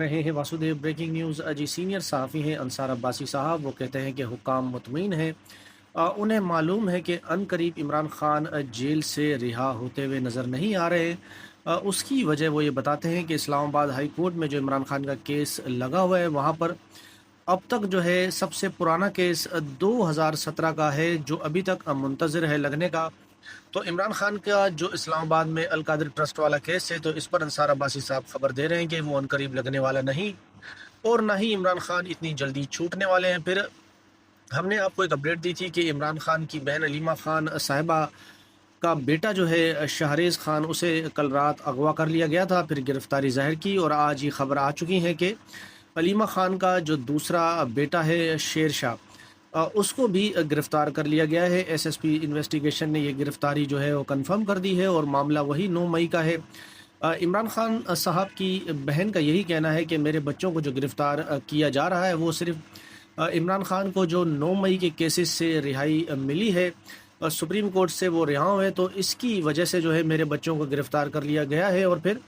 रहे हैं Vasudev. Breaking news. जी सीनियर सहाफ़ी हैं अंसार अब्बासी साहब, वो कहते हैं कि हुक्काम मुतमईन हैं। उन्हें मालूम है कि अनकरीब इमरान खान जेल से रिहा होते हुए नज़र नहीं आ रहे। उसकी वजह वो ये बताते हैं कि इस्लामाबाद हाई कोर्ट में जो इमरान खान का केस लगा हुआ है, वहाँ पर अब तक जो है सबसे पुराना केस 2017 का है, जो अभी तक मुंतज़र है लगने का। तो इमरान खान का जो इस्लामाबाद में अल कादिर ट्रस्ट वाला केस है, तो इस पर अंसार अब्बासी साहब खबर दे रहे हैं कि वो अनकरीब लगने वाला नहीं, और ना ही इमरान खान इतनी जल्दी छूटने वाले हैं। फिर हमने आपको एक अपडेट दी थी कि इमरान खान की बहन अलीमा खान साहिबा का बेटा जो है शहरेज़ खान, उसे कल रात अगवा कर लिया गया था, फिर गिरफ्तारी ज़ाहिर की, और आज ये खबर आ चुकी है कि अलीमा खान का जो दूसरा बेटा है शेर शाह, उसको भी गिरफ़्तार कर लिया गया है। एसएसपी इन्वेस्टिगेशन ने ये गिरफ़्तारी जो है वो कंफर्म कर दी है, और मामला वही 9 मई का है। इमरान खान साहब की बहन का यही कहना है कि मेरे बच्चों को जो गिरफ़्तार किया जा रहा है, वो सिर्फ़ इमरान खान को जो 9 मई के केसेस से रिहाई मिली है, सुप्रीम कोर्ट से वो रिहा हुए, तो इसकी वजह से जो है मेरे बच्चों को गिरफ़्तार कर लिया गया है, और फिर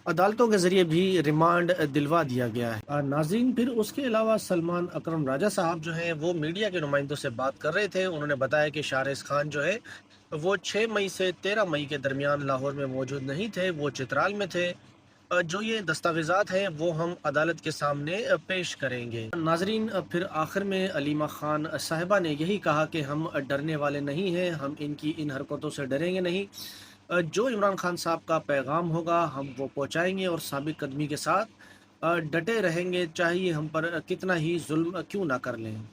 अदालतों के ज़रिए भी रिमांड दिलवा दिया गया है। नाज़रीन, फिर उसके अलावा सलमान अकरम राजा साहब जो हैं, वो मीडिया के नुमाइंदों से बात कर रहे थे। उन्होंने बताया कि शाहरेज़ खान जो है वो 6 मई से 13 मई के दरमियान लाहौर में मौजूद नहीं थे, वो चित्राल में थे। जो ये दस्तावेज़ात हैं वो हम अदालत के सामने पेश करेंगे। नाज़रीन, फिर आखिर में अलीमा खान साहिबा ने यही कहा कि हम डरने वाले नहीं हैं, हम इनकी इन हरकतों से डरेंगे नहीं। जो इमरान खान साहब का पैगाम होगा हम वो पहुंचाएंगे, और साबित कदमी के साथ डटे रहेंगे, चाहिए हम पर कितना ही जुल्म क्यों ना कर लें।